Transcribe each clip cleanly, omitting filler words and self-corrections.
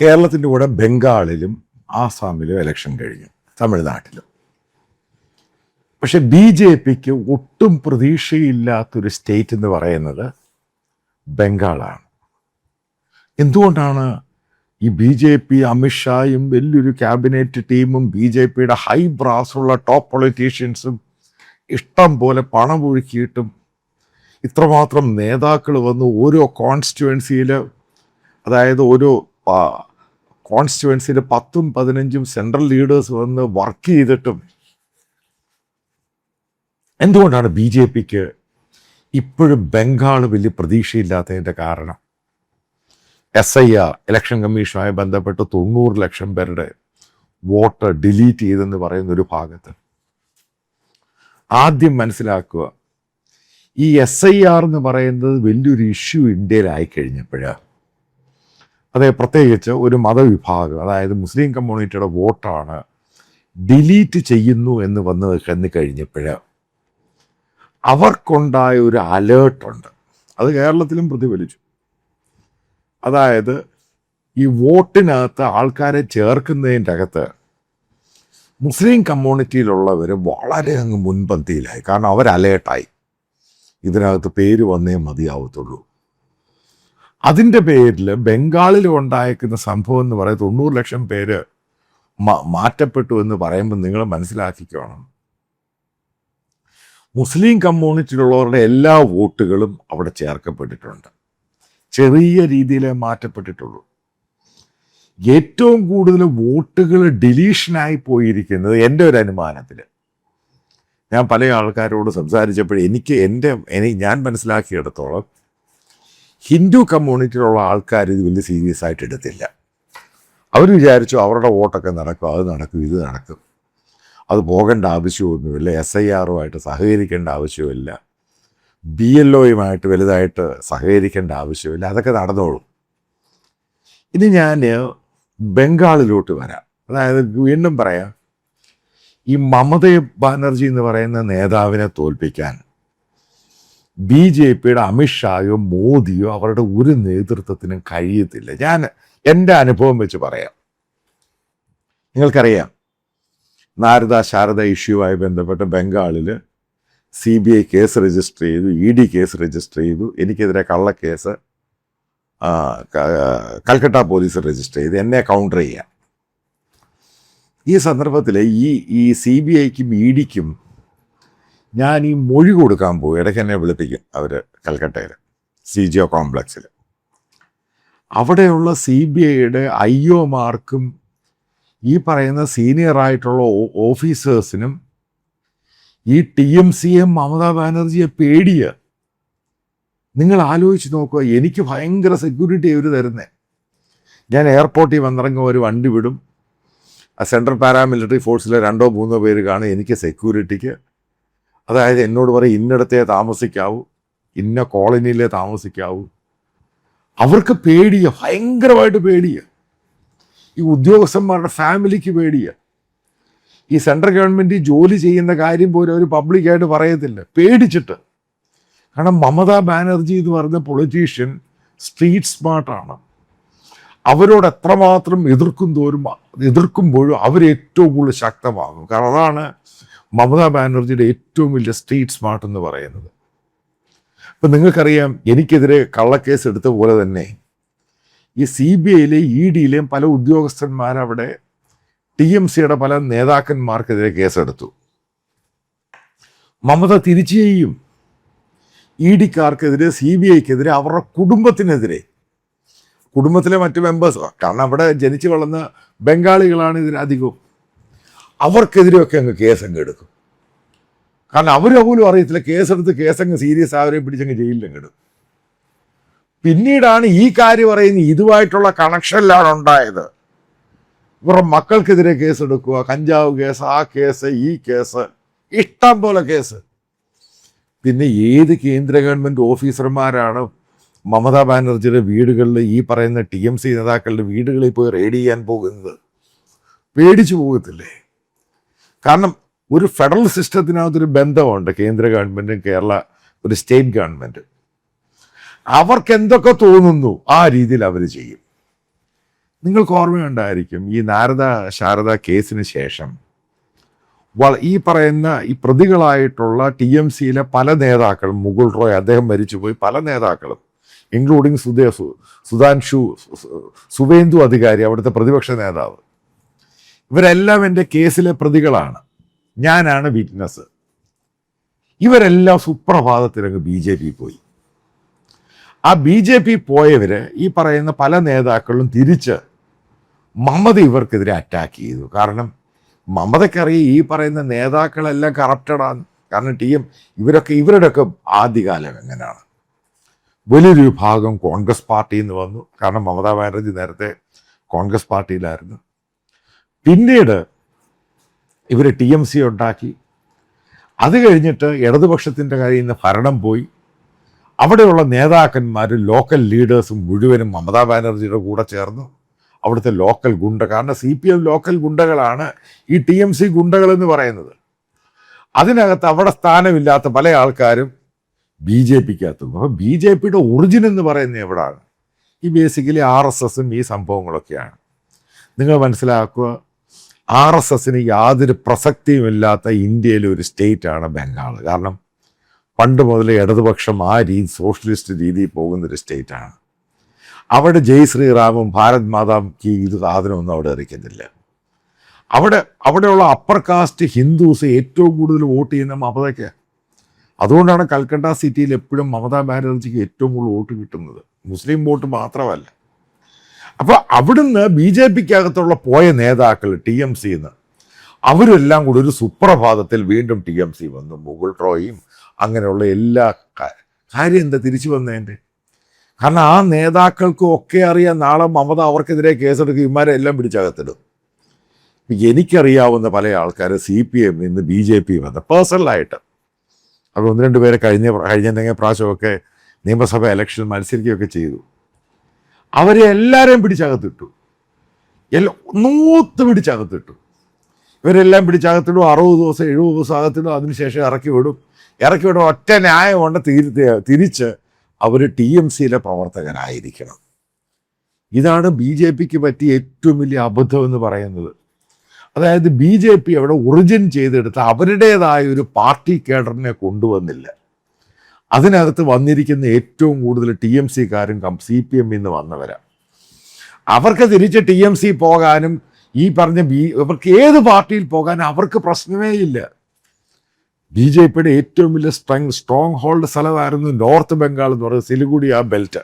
കേരളത്തിൻ്റെ കൂടെ ബംഗാളിലും ആസാമിലും ഇലക്ഷൻ കഴിഞ്ഞു, തമിഴ്നാട്ടിലും. പക്ഷെ BJPക്ക് ഒട്ടും പ്രതീക്ഷയില്ലാത്തൊരു സ്റ്റേറ്റ് എന്ന് പറയുന്നത് ബംഗാളാണ്. എന്തുകൊണ്ടാണ് ഈ BJP അമിത്ഷായും വലിയൊരു ക്യാബിനറ്റ് ടീമും BJPയുടെ ഹൈ ബ്രാസുള്ള ടോപ്പ് പൊളിറ്റീഷ്യൻസും ഇഷ്ടം പോലെ പണം ഒഴുക്കിയിട്ടും ഇത്രമാത്രം നേതാക്കൾ വന്ന് ഓരോ കോൺസ്റ്റിറ്റ്യുവൻസിയിൽ, അതായത് ഓരോ കോൺസ്റ്റിറ്റ്യുവൻസിയിൽ 10ഉം 15ഉം സെൻട്രൽ ലീഡേഴ്സ് വന്ന് വർക്ക് ചെയ്തിട്ടും എന്തുകൊണ്ടാണ് BJPക്ക് ഇപ്പോഴും ബംഗാൾ വലിയ പ്രതീക്ഷയില്ലാത്തതിൻ്റെ കാരണം? SIR ഇലക്ഷൻ കമ്മീഷനുമായി ബന്ധപ്പെട്ട് 90 ലക്ഷം പേരുടെ വോട്ട് ഡിലീറ്റ് ചെയ്തെന്ന് പറയുന്ന ഒരു ഭാഗത്ത് ആദ്യം മനസ്സിലാക്കുക, ഈ SIR എന്ന് പറയുന്നത് വലിയൊരു ഇഷ്യൂ ഇന്ത്യയിലായി കഴിഞ്ഞപ്പോഴാണ്, അതെ, പ്രത്യേകിച്ച് ഒരു മതവിഭാഗം, അതായത് മുസ്ലിം കമ്മ്യൂണിറ്റിയുടെ വോട്ടാണ് ഡിലീറ്റ് ചെയ്യുന്നു എന്ന് കഴിഞ്ഞപ്പോഴ് അവർക്കുണ്ടായ ഒരു അലേർട്ടുണ്ട്. അത് കേരളത്തിലും പ്രതിഫലിച്ചു. അതായത് ഈ വോട്ടിനകത്ത് ആൾക്കാരെ ചേർക്കുന്നതിൻ്റെ അകത്ത് മുസ്ലിം കമ്മ്യൂണിറ്റിയിലുള്ളവർ വളരെ അങ്ങ് മുൻപന്തിയിലായി. കാരണം അവർ അലേർട്ടായി, ഇതിനകത്ത് പേര് വന്നേ മതിയാവത്തുള്ളൂ. അതിൻ്റെ പേരിൽ ബംഗാളിൽ ഉണ്ടായിരിക്കുന്ന സംഭവം എന്ന് പറയുന്നത് 90 ലക്ഷം പേര് മാറ്റപ്പെട്ടു എന്ന് പറയുമ്പോൾ നിങ്ങൾ മനസ്സിലാക്കിക്കണം, മുസ്ലിം കമ്മ്യൂണിറ്റിയിലുള്ളവരുടെ എല്ലാ വോട്ടുകളും അവിടെ ചേർക്കപ്പെട്ടിട്ടുണ്ട്. ചെറിയ രീതിയിലേ മാറ്റപ്പെട്ടിട്ടുള്ളൂ. ഏറ്റവും കൂടുതൽ വോട്ടുകൾ ഡിലീഷനായി പോയിരിക്കുന്നത് എൻ്റെ ഒരു അനുമാനത്തിൽ, ഞാൻ പല ആൾക്കാരോട് സംസാരിച്ചപ്പോൾ ഞാൻ മനസ്സിലാക്കിയെടുത്തോളം ഹിന്ദു കമ്മ്യൂണിറ്റിയിലുള്ള ആൾക്കാർ ഇത് വലിയ സീരിയസ് ആയിട്ട് എടുത്തില്ല. അവർ വിചാരിച്ചു അവരുടെ വോട്ടൊക്കെ നടക്കും, അത് നടക്കും, ഇത് നടക്കും, അത് പോകേണ്ട ആവശ്യമൊന്നുമില്ല, SIRുമായിട്ട് സഹകരിക്കേണ്ട ആവശ്യമില്ല, BLOയുമായിട്ട് വലുതായിട്ട് സഹകരിക്കേണ്ട ആവശ്യമില്ല, അതൊക്കെ നടന്നോളും. ഇനി ഞാൻ ബംഗാളിലോട്ട് വരാം. അതായത് വീണ്ടും പറയാം, ഈ മമതാ ബാനർജി എന്ന് പറയുന്ന നേതാവിനെ തോൽപ്പിക്കാൻ BJPയുടെ അമിത്ഷായോ മോദിയോ അവരുടെ ഒരു നേതൃത്വത്തിനും കഴിയത്തില്ല. ഞാൻ എൻ്റെ അനുഭവം വെച്ച് പറയാം. നിങ്ങൾക്കറിയാം, ശാരദ ഇഷ്യൂവായി ബന്ധപ്പെട്ട് ബംഗാളിൽ CBI കേസ് രജിസ്റ്റർ ചെയ്തു, ED കേസ് രജിസ്റ്റർ ചെയ്തു, എനിക്കെതിരെ കള്ളക്കേസ് കൽക്കട്ട പോലീസ് രജിസ്റ്റർ ചെയ്ത് എന്നെ കൗണ്ടർ ചെയ്യാൻ. ഈ സന്ദർഭത്തിൽ ഈ CBIക്കും EDക്കും ഞാൻ ഈ മൊഴി കൊടുക്കാൻ പോകും. ഇടയ്ക്ക് എന്നെ വിളിപ്പിക്കും അവർ കൽക്കട്ടയിൽ CGO കോംപ്ലക്സിൽ. അവിടെയുള്ള CBIയുടെ IOമാർക്കും ഈ പറയുന്ന സീനിയറായിട്ടുള്ള ഓഫീസേഴ്സിനും ഈ TMCയെ മമതാ ബാനർജിയെ പേടിയ. നിങ്ങൾ ആലോചിച്ച് നോക്കുക, എനിക്ക് ഭയങ്കര സെക്യൂരിറ്റി അവർ തരുന്നേ. ഞാൻ എയർപോർട്ടിൽ വന്നിറങ്ങുമ്പോൾ ഒരു വണ്ടി വിടും, സെൻട്രൽ പാരാമിലിറ്ററി ഫോഴ്സിലെ 2-3 പേര് കാണും എനിക്ക് സെക്യൂരിറ്റിക്ക്. അതായത് എന്നോട് പറയും ഇന്നിടത്തേ താമസിക്കാവൂ, ഇന്ന കോളനിയിലേ താമസിക്കാവൂ. അവർക്ക് പേടിയ, ഭയങ്കരമായിട്ട് പേടിയ. ഈ ഉദ്യോഗസ്ഥന്മാരുടെ ഫാമിലിക്ക് പേടിയ. ഈ സെൻട്രൽ ഗവൺമെൻറ് ജോലി ചെയ്യുന്ന കാര്യം പോലും അവർ പബ്ലിക്കായിട്ട് പറയത്തില്ല, പേടിച്ചിട്ട്. കാരണം മമതാ ബാനർജി എന്ന് പറയുന്ന പൊളിറ്റീഷ്യൻ സ്ട്രീറ്റ് സ്മാർട്ടാണ്. അവരോട് എത്രമാത്രം എതിർക്കുമ്പോഴും അവർ ഏറ്റവും കൂടുതൽ ശക്തമാകും. കാരണം അതാണ് മമതാ ബാനർജിയുടെ ഏറ്റവും വലിയ സ്ട്രീറ്റ് സ്മാർട്ട് എന്ന് പറയുന്നത്. ഇപ്പം നിങ്ങൾക്കറിയാം, എനിക്കെതിരെ കള്ളക്കേസ് എടുത്ത പോലെ തന്നെ ഈ CBIയിലെയും EDയിലെയും പല ഉദ്യോഗസ്ഥന്മാരവിടെ TMCയുടെ പല നേതാക്കന്മാർക്കെതിരെ കേസെടുത്തു. മമത തിരിച്ചു ചെയ്യും. EDക്കാർക്കെതിരെ, CBIക്കെതിരെ, അവരുടെ കുടുംബത്തിനെതിരെ, കുടുംബത്തിലെ മറ്റ് മെമ്പേഴ്സ്, കാരണം അവിടെ ജനിച്ചു വളർന്ന ബംഗാളികളാണ് ഇതിലധികവും, അവർക്കെതിരെയൊക്കെ അങ്ങ് കേസങ്ങ് എടുക്കും. കാരണം അവരപോലും അറിയത്തില്ല, കേസങ്ങ് സീരിയസ് ആവരെയും പിടിച്ചങ്ങ് ജയിലിലങ്ങിടും. പിന്നീടാണ് ഈ കാര്യം പറയുന്നത്, ഇതുമായിട്ടുള്ള കണക്ഷനിലാണ് ഉണ്ടായത്. ഇവരുടെ മക്കൾക്കെതിരെ കേസെടുക്കുക, കഞ്ചാവ് കേസ്, ആ കേസ്, ഈ കേസ്, ഇഷ്ടം പോലെ കേസ്. പിന്നെ ഏത് കേന്ദ്ര ഗവൺമെൻറ് ഓഫീസർമാരാണ് മമതാ ബാനർജിയുടെ വീടുകളിൽ, ഈ പറയുന്ന TMC നേതാക്കളുടെ വീടുകളിൽ പോയി റെയ്ഡ് ചെയ്യാൻ പോകുന്നത്? പേടിച്ചു പോകത്തില്ലേ? കാരണം ഒരു ഫെഡറൽ സിസ്റ്റത്തിനകത്തൊരു ബന്ധമുണ്ട് കേന്ദ്ര ഗവൺമെൻറ്റും കേരള ഒരു സ്റ്റേറ്റ് ഗവൺമെൻറ്. അവർക്ക് എന്തൊക്കെ തോന്നുന്നു ആ രീതിയിൽ അവർ ചെയ്യും. നിങ്ങൾക്ക് ഓർമ്മയുണ്ടായിരിക്കും ഈ നാരദ ശാരദ കേസിന് ശേഷം ഈ പറയുന്ന ഈ പ്രതികളായിട്ടുള്ള TMCയിലെ പല നേതാക്കളും, മുകുൾ റോയ് അദ്ദേഹം മരിച്ചുപോയി, പല നേതാക്കളും ഇൻക്ലൂഡിങ് സുവേന്ദു അധികാരി, അവിടുത്തെ പ്രതിപക്ഷ നേതാവ്, ഇവരെല്ലാം എൻ്റെ കേസിലെ പ്രതികളാണ്, ഞാനാണ് വിറ്റ്നസ്. ഇവരെല്ലാം സുപ്രഭാതത്തിലങ്ങ് BJP പോയി. ആ BJP പോയവര് ഈ പറയുന്ന പല നേതാക്കളും തിരിച്ച് മമത ഇവർക്കെതിരെ അറ്റാക്ക് ചെയ്തു. കാരണം മമതയ്ക്കറിയാം ഈ പറയുന്ന നേതാക്കളെല്ലാം കറപ്റ്റഡാണ്. കാരണം ഇവരുടെയൊക്കെ ആദ്യകാലം എങ്ങനെയാണ്, വലിയൊരു വിഭാഗം കോൺഗ്രസ് പാർട്ടിയിൽ നിന്ന് വന്നു. കാരണം മമതാ ബാനർജി നേരത്തെ കോൺഗ്രസ് പാർട്ടിയിലായിരുന്നു. പിന്നീട് ഇവർ TMC ഉണ്ടാക്കി. അത് കഴിഞ്ഞിട്ട് ഇടതുപക്ഷത്തിൻ്റെ കയ്യിൽ നിന്ന് ഭരണം പോയി. അവിടെയുള്ള നേതാക്കന്മാർ, ലോക്കൽ ലീഡേഴ്സും മുഴുവനും മമതാ ബാനർജിയുടെ കൂടെ ചേർന്നു. അവിടുത്തെ ലോക്കൽ ഗുണ്ട, കാരണം CPM ലോക്കൽ ഗുണ്ടകളാണ് ഈ TMC ഗുണ്ടകളെന്ന് പറയുന്നത്. അതിനകത്ത് അവിടെ സ്ഥാനമില്ലാത്ത പല ആൾക്കാരും BJPക്കകത്ത്. അപ്പോൾ BJPയുടെ ഒറിജിൻ എന്ന് പറയുന്നത് എവിടെയാണ്? ഈ ബേസിക്കലി RSSും ഈ സംഭവങ്ങളൊക്കെയാണ്. നിങ്ങൾ മനസ്സിലാക്കുക, RSSന് യാതൊരു പ്രസക്തിയുമില്ലാത്ത ഇന്ത്യയിലെ ഒരു സ്റ്റേറ്റാണ് ബംഗാൾ. കാരണം പണ്ട് മുതലേ ഇടതുപക്ഷം ആ സോഷ്യലിസ്റ്റ് രീതിയിൽ പോകുന്നൊരു സ്റ്റേറ്റാണ്. അവിടെ ജയ് ശ്രീറാമും ഭാരത് മാതാ കി ഇത് സാധനമൊന്നും അവിടെ എറിക്കുന്നില്ല. അവിടെയുള്ള അപ്പർ കാസ്റ്റ് ഹിന്ദുസ് ഏറ്റവും കൂടുതൽ വോട്ട് ചെയ്യുന്ന മമതയ്ക്ക്. അതുകൊണ്ടാണ് കൽക്കട്ട സിറ്റിയിൽ എപ്പോഴും മമതാ ബാനർജിക്ക് ഏറ്റവും കൂടുതൽ വോട്ട് കിട്ടുന്നത്, മുസ്ലിം വോട്ട് മാത്രമല്ല. അപ്പോൾ അവിടുന്ന് BJPക്കകത്തുള്ള പോയ നേതാക്കൾ TMCന്ന് അവരെല്ലാം കൂടി ഒരു സുപ്രഭാതത്തിൽ വീണ്ടും TMC വന്നു. മുകുൾ റോയും അങ്ങനെയുള്ള എല്ലാ കാര്യം എന്താ തിരിച്ചു വന്നതിൻ്റെ? കാരണം ആ നേതാക്കൾക്കും ഒക്കെ അറിയാം നാളെ മമത അവർക്കെതിരെ കേസെടുക്കും, ഇമാരെ എല്ലാം പിടിച്ചകത്തിടും. എനിക്കറിയാവുന്ന പല ആൾക്കാർ CPM നിന്ന് BJP വന്ന് പേഴ്സണലായിട്ട്, അത് 1-2 പേരെ കഴിഞ്ഞ പ്രാവശ്യമൊക്കെ നിയമസഭ ഇലക്ഷൻ മത്സരിക്കുകയൊക്കെ ചെയ്തു. അവരെ എല്ലാവരെയും പിടിച്ചകത്തിട്ടു, നൂത്ത് പിടിച്ചകത്തിട്ടു. ഇവരെല്ലാം പിടിച്ചകത്തിടും, 60 ദിവസം 70 ദിവസം അകത്തിടും, അതിനുശേഷം ഇറക്കി വിടും. ഒറ്റ ന്യായമുണ്ട്, തിരിച്ച് അവർ TMCയിലെ പ്രവർത്തകരായിരിക്കണം. ഇതാണ് BJPക്ക് പറ്റിയ ഏറ്റവും വലിയ അബദ്ധം എന്ന് പറയുന്നത്. അതായത് BJP അവിടെ ഒറിജിൻ ചെയ്തെടുത്ത് അവരുടേതായ ഒരു പാർട്ടി കേഡറിനെ കൊണ്ടുവന്നില്ല. അതിനകത്ത് വന്നിരിക്കുന്ന ഏറ്റവും കൂടുതൽ TMCക്കാരും CPM നിന്ന് വന്നവരാണ്. അവർക്ക് തിരിച്ച് TMC പോകാനും ഈ പറഞ്ഞ ഇവർക്ക് ഏത് പാർട്ടിയിൽ പോകാനും അവർക്ക് പ്രശ്നമേ ഇല്ല. BJPയുടെ ഏറ്റവും വലിയ സ്ട്രോങ് ഹോൾഡ് സ്ഥലമായിരുന്നു നോർത്ത് ബംഗാൾ എന്ന് പറയുന്നത്, സിലിഗുഡി ആ ബെൽറ്റ്.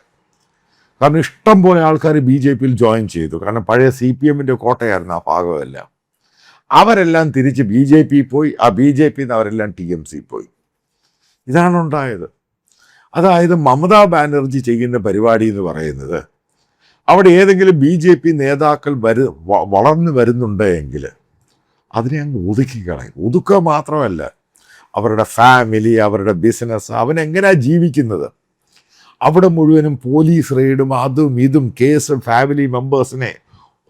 കാരണം ഇഷ്ടം പോലെ ആൾക്കാർ BJPയിൽ ജോയിൻ ചെയ്തു. കാരണം പഴയ CPMൻ്റെ കോട്ടയായിരുന്നു ആ ഭാഗമെല്ലാം. അവരെല്ലാം തിരിച്ച് BJP പോയി. ആ BJPന്ന് അവരെല്ലാം TMC പോയി. ഇതാണ് ഉണ്ടായത്. അതായത് മമതാ ബാനർജി ചെയ്യുന്ന പരിപാടി എന്ന് പറയുന്നത്, അവിടെ ഏതെങ്കിലും BJP നേതാക്കൾ വളർന്നു വരുന്നുണ്ടെങ്കിൽ അതിനെ അങ്ങ് ഒതുക്കിക്കളയും. ഒതുക്കുക മാത്രമല്ല, അവരുടെ ഫാമിലി, അവരുടെ ബിസിനസ്, അവനെങ്ങനെയാണ് ജീവിക്കുന്നത്, അവിടെ മുഴുവനും പോലീസ് റെയ്ഡും അതും ഇതും കേസും ഫാമിലി മെമ്പേഴ്സിനെ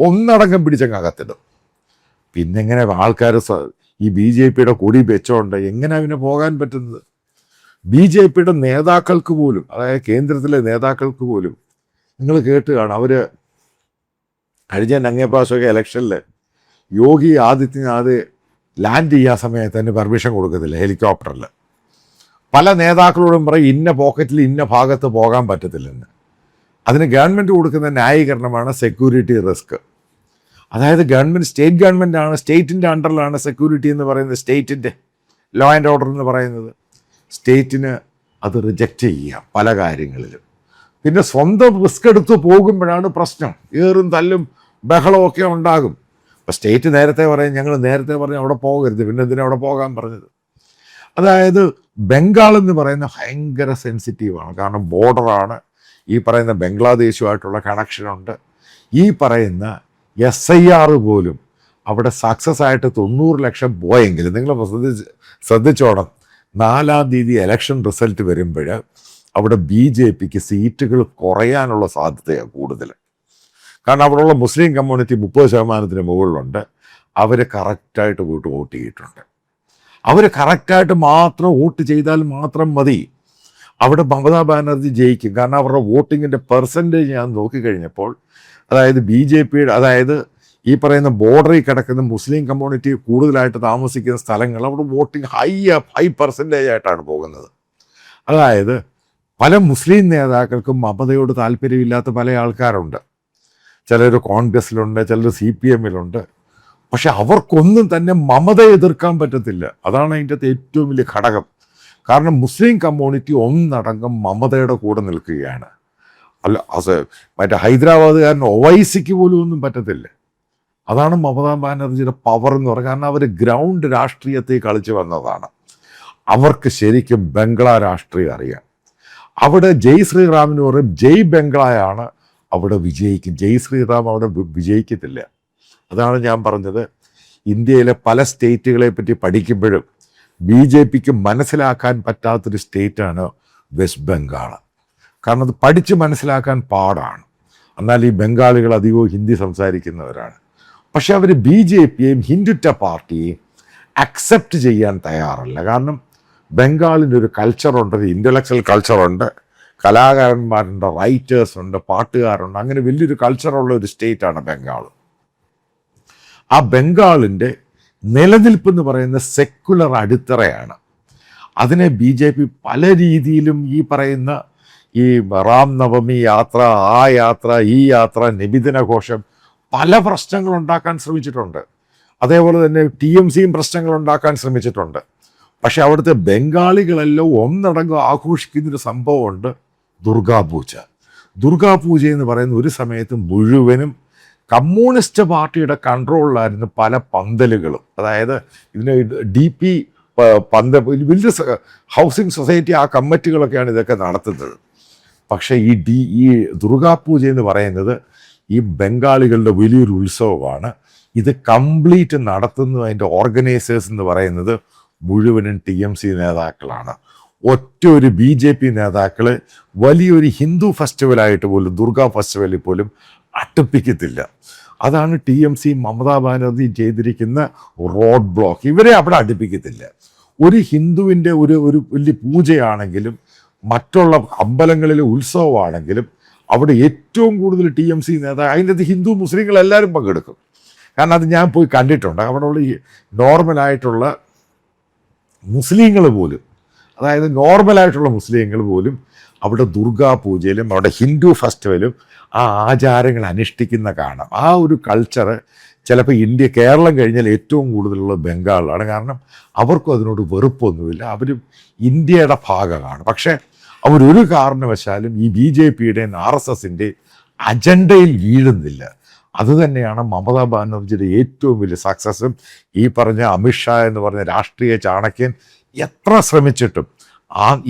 ഒന്നടങ്കം പിടിച്ചങ്ങകത്തിടും. പിന്നെങ്ങനെ ആൾക്കാർ ഈ BJPയുടെ കൊടി വെച്ചോണ്ട് എങ്ങനെ അവന് പോകാൻ പറ്റുന്നത്? BJPയുടെ നേതാക്കൾക്ക് പോലും, അതായത് കേന്ദ്രത്തിലെ നേതാക്കൾക്ക് പോലും നിങ്ങൾ കേട്ട് കാണും, അവർ കഴിഞ്ഞ അങ്ങേപ്രാവശ്യമൊക്കെ ഇലക്ഷനിൽ യോഗി ആദിത്യനാഥ് ലാൻഡ് ചെയ്യാൻ സമയത്ത് തന്നെ പെർമിഷൻ കൊടുക്കത്തില്ല ഹെലികോപ്റ്ററിൽ. പല നേതാക്കളോടും പറയും ഇന്ന പോക്കറ്റിൽ ഇന്ന ഭാഗത്ത് പോകാൻ പറ്റത്തില്ലെന്ന്. അതിന് ഗവൺമെൻറ് കൊടുക്കുന്ന ന്യായീകരണമാണ് സെക്യൂരിറ്റി റിസ്ക്. അതായത് സ്റ്റേറ്റ് ഗവൺമെൻറ്റാണ്, സ്റ്റേറ്റിൻ്റെ അണ്ടറിലാണ് സെക്യൂരിറ്റി എന്ന് പറയുന്നത്, സ്റ്റേറ്റിൻ്റെ ലോ ആൻഡ് ഓർഡർ എന്ന് പറയുന്നത്. സ്റ്റേറ്റിന് അത് റിജക്റ്റ് ചെയ്യാം പല കാര്യങ്ങളിലും. പിന്നെ സ്വന്തം റിസ്ക് എടുത്ത് പോകുമ്പോഴാണ് പ്രശ്നം, ഏറും തല്ലും ബഹളമൊക്കെ ഉണ്ടാകും. അപ്പോൾ സ്റ്റേറ്റ് നേരത്തെ പറയും ഞങ്ങൾ നേരത്തെ പറഞ്ഞ് അവിടെ പോകരുത്, പിന്നെ എന്തിനാ അവിടെ പോകാൻ പറഞ്ഞത്. അതായത് ബംഗാൾ എന്ന് പറയുന്ന ഭയങ്കര സെൻസിറ്റീവാണ്. കാരണം ബോർഡറാണ്, ഈ പറയുന്ന ബംഗ്ലാദേശുമായിട്ടുള്ള കണക്ഷനുണ്ട്. ഈ പറയുന്ന SIR പോലും അവിടെ സക്സസ് ആയിട്ട് 90 ലക്ഷം പോയെങ്കിൽ നിങ്ങൾ ശ്രദ്ധിച്ചോണം, 4-ാം തീയതി ഇലക്ഷൻ റിസൾട്ട് വരുമ്പോൾ അവിടെ BJPക്ക് സീറ്റുകൾ കുറയാനുള്ള സാധ്യതയാണ് കൂടുതൽ. കാരണം അവിടെയുള്ള മുസ്ലിം കമ്മ്യൂണിറ്റി 30% മുകളിലുണ്ട്. അവർ കറക്റ്റായിട്ട് വോട്ട് ചെയ്തിട്ടുണ്ട്. അവർ കറക്റ്റായിട്ട് മാത്രം വോട്ട് ചെയ്താൽ മാത്രം മതി, അവിടെ മമതാ ബാനർജി ജയിക്കും. കാരണം അവരുടെ വോട്ടിങ്ങിൻ്റെ പെർസെൻറ്റേജ് ഞാൻ നോക്കിക്കഴിഞ്ഞപ്പോൾ അതായത് BJP അതായത് ഈ പറയുന്ന ബോർഡറിൽ കിടക്കുന്ന മുസ്ലിം കമ്മ്യൂണിറ്റി കൂടുതലായിട്ട് താമസിക്കുന്ന സ്ഥലങ്ങൾ അവിടെ വോട്ടിംഗ് ഹൈ പെർസെൻറ്റേജ് ആയിട്ടാണ് പോകുന്നത്. അതായത് പല മുസ്ലിം നേതാക്കൾക്കും മമതയോട് താല്പര്യമില്ലാത്ത പല ആൾക്കാരുണ്ട്. ചിലർ കോൺഗ്രസ്സിലുണ്ട്, ചിലർ CPM-ലുണ്ട്. പക്ഷെ അവർക്കൊന്നും തന്നെ മമതയെ എതിർക്കാൻ പറ്റത്തില്ല. അതാണ് അതിൻ്റെ ഏറ്റവും വലിയ ഘടകം. കാരണം മുസ്ലിം കമ്മ്യൂണിറ്റി ഒന്നടങ്കം മമതയുടെ കൂടെ നിൽക്കുകയാണ്. അല്ല മറ്റേ ഹൈദരാബാദുകാരൻ ഒവൈസിക്ക് പോലും ഒന്നും പറ്റത്തില്ല. അതാണ് മമതാ ബാനർജിയുടെ പവർ എന്ന് പറയുന്നത്. കാരണം അവർ ഗ്രൗണ്ട് രാഷ്ട്രീയത്തിൽ കളിച്ച് വന്നതാണ്. അവർക്ക് ശരിക്കും ബംഗ്ലാ രാഷ്ട്രീയം അറിയാം. അവിടെ ജയ് ശ്രീറാമിന് പറയും ജയ് ബംഗ്ലായാണ് അവിടെ വിജയിക്കും. ജയ് ശ്രീറാം അവിടെ വിജയിക്കത്തില്ല. അതാണ് ഞാൻ പറഞ്ഞത്, ഇന്ത്യയിലെ പല സ്റ്റേറ്റുകളെ പറ്റി പഠിക്കുമ്പോഴും BJPക്ക് മനസ്സിലാക്കാൻ പറ്റാത്തൊരു സ്റ്റേറ്റാണ് വെസ്റ്റ് ബംഗാൾ. കാരണം അത് പഠിച്ച് മനസ്സിലാക്കാൻ പാടാണ്. എന്നാൽ ഈ ബംഗാളികൾ അധികവും ഹിന്ദി സംസാരിക്കുന്നവരാണ്. പക്ഷെ അവർ BJPയെയും ഹിന്ദുത്വ പാർട്ടിയെയും അക്സെപ്റ്റ് ചെയ്യാൻ തയ്യാറല്ല. കാരണം ബംഗാളിൻ്റെ ഒരു കൾച്ചറുണ്ട്, ഒരു ഇൻ്റലക്ച്വൽ കൾച്ചറുണ്ട്, കലാകാരന്മാരുണ്ട്, റൈറ്റേഴ്സ് ഉണ്ട്, പാട്ടുകാരുണ്ട്. അങ്ങനെ വലിയൊരു കൾച്ചറുള്ള ഒരു സ്റ്റേറ്റാണ് ബംഗാൾ. ആ ബംഗാളിൻ്റെ നിലനിൽപ്പ് എന്ന് പറയുന്ന സെക്കുലർ അടിത്തറയാണ്. അതിനെ BJP പല രീതിയിലും ഈ പറയുന്ന ഈ റാം നവമി യാത്ര, ആ യാത്ര, ഈ യാത്ര, നബിദിനഘോഷം പല പ്രശ്നങ്ങളുണ്ടാക്കാൻ ശ്രമിച്ചിട്ടുണ്ട്. അതേപോലെ തന്നെ TMCയും പ്രശ്നങ്ങളുണ്ടാക്കാൻ ശ്രമിച്ചിട്ടുണ്ട്. പക്ഷെ അവിടുത്തെ ബംഗാളികളെല്ലാം ഒന്നടങ്കം ആഘോഷിക്കുന്നൊരു സംഭവമുണ്ട്, ദുർഗാപൂജ. ദുർഗാപൂജ എന്ന് പറയുന്ന ഒരു സമയത്ത് മുഴുവനും കമ്മ്യൂണിസ്റ്റ് പാർട്ടിയുടെ കൺട്രോളിലായിരുന്നു പല പന്തലുകളും. അതായത് ഇതിന് DP വലിയ ഹൗസിംഗ് സൊസൈറ്റി ആ കമ്മിറ്റികളൊക്കെയാണ് ഇതൊക്കെ നടത്തുന്നത്. പക്ഷേ ഈ ദുർഗാപൂജ എന്ന് പറയുന്നത് ഈ ബംഗാളികളുടെ വലിയൊരു ഉത്സവമാണ്. ഇത് കംപ്ലീറ്റ് നടത്തുന്നത്, അതിൻ്റെ ഓർഗനൈസേഴ്സ് എന്ന് പറയുന്നത് മുഴുവനും TMC നേതാക്കളാണ്. ഒറ്റ ഒരു BJP നേതാക്കൾ വലിയൊരു ഹിന്ദു ഫെസ്റ്റിവലായിട്ട് പോലും ദുർഗാ ഫെസ്റ്റിവലിൽ പോലും അടുപ്പിക്കത്തില്ല. അതാണ് TMC മമതാ ബാനർജി ചെയ്തിരിക്കുന്ന റോഡ് ബ്ലോക്ക്. ഇവരെ അവിടെ അടുപ്പിക്കത്തില്ല. ഒരു ഹിന്ദുവിൻ്റെ ഒരു വലിയ പൂജയാണെങ്കിലും മറ്റുള്ള അമ്പലങ്ങളിലെ ഉത്സവമാണെങ്കിലും അവിടെ ഏറ്റവും കൂടുതൽ TMC നേതാക്കൾ, അതിൻ്റെ അത് ഹിന്ദു മുസ്ലിങ്ങൾ എല്ലാവരും പങ്കെടുക്കും. കാരണം അത് ഞാൻ പോയി കണ്ടിട്ടുണ്ട്. അവിടെയുള്ള ഈ നോർമലായിട്ടുള്ള മുസ്ലിങ്ങൾ പോലും, അതായത് നോർമലായിട്ടുള്ള മുസ്ലിങ്ങൾ പോലും അവിടെ ദുർഗാ പൂജയിലും അവിടെ ഹിന്ദു ഫെസ്റ്റിവലും ആ ആചാരങ്ങൾ അനുഷ്ഠിക്കുന്ന കാണാം. ആ ഒരു കൾച്ചർ ചിലപ്പോൾ കേരളം കഴിഞ്ഞാൽ ഏറ്റവും കൂടുതലുള്ളത് ബംഗാളിലാണ്. കാരണം അവർക്കും അതിനോട് വെറുപ്പൊന്നുമില്ല. അവരും ഇന്ത്യയുടെ ഭാഗമാണ്. പക്ഷേ അവരൊരു കാരണവശാലും ഈ BJPയുടെയും RSSൻ്റെ അജണ്ടയിൽ വീഴുന്നില്ല. അതുതന്നെയാണ് മമതാ ബാനർജിയുടെ ഏറ്റവും വലിയ സക്സസ്സും. ഈ പറഞ്ഞ അമിത്ഷാ എന്ന് പറഞ്ഞ രാഷ്ട്രീയ ചാണക്യൻ എത്ര ശ്രമിച്ചിട്ടും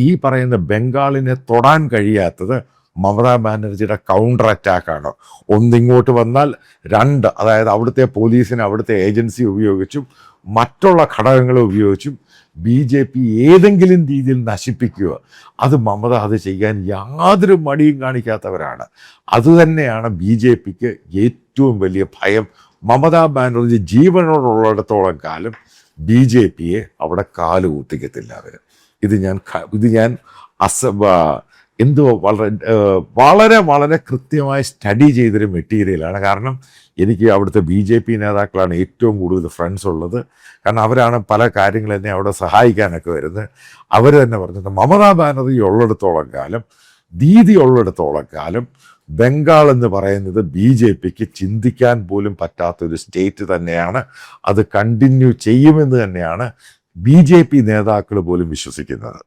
ഈ പറയുന്ന ബംഗാളിനെ തൊടാൻ കഴിയാത്തത് മമതാ ബാനർജിയുടെ കൗണ്ടർ അറ്റാക്കാണ്. ഒന്നിങ്ങോട്ട് വന്നാൽ രണ്ട്, അതായത് അവിടുത്തെ പോലീസിനെ അവിടുത്തെ ഏജൻസി ഉപയോഗിച്ചും മറ്റുള്ള ഘടകങ്ങളെ ഉപയോഗിച്ചും BJP ഏതെങ്കിലും രീതിയിൽ നശിപ്പിക്കുക. അത് മമത അത് ചെയ്യാൻ യാതൊരു മടിയും കാണിക്കാത്തവരാണ്. അതുതന്നെയാണ് BJPക്ക് ഏറ്റവും വലിയ ഭയം. മമതാ ബാനർജി ജീവനോടുള്ളിടത്തോളം കാലം BJPയെ അവിടെ കാല് കുത്തിക്കത്തില്ല അവർ. ഇത് ഞാൻ വളരെ വളരെ കൃത്യമായി സ്റ്റഡി ചെയ്തൊരു മെറ്റീരിയലാണ്. കാരണം എനിക്ക് അവിടുത്തെ BJP നേതാക്കളാണ് ഏറ്റവും കൂടുതൽ ഫ്രണ്ട്സ് ഉള്ളത്. കാരണം അവരാണ് പല കാര്യങ്ങൾ എന്നെ അവിടെ സഹായിക്കാനൊക്കെ വരുന്നത്. അവർ തന്നെ പറഞ്ഞത് മമതാ ബാനർജി ഉള്ളിടത്തോളം കാലം, ദീദി ഉള്ളിടത്തോളം കാലം ബംഗാൾ എന്ന് പറയുന്നത് BJPക്ക് ചിന്തിക്കാൻ പോലും പറ്റാത്തൊരു സ്റ്റേറ്റ് തന്നെയാണ്. അത് കണ്ടിന്യൂ ചെയ്യുമെന്ന് തന്നെയാണ് BJP നേതാക്കൾ പോലും വിശ്വസിക്കുന്നത്.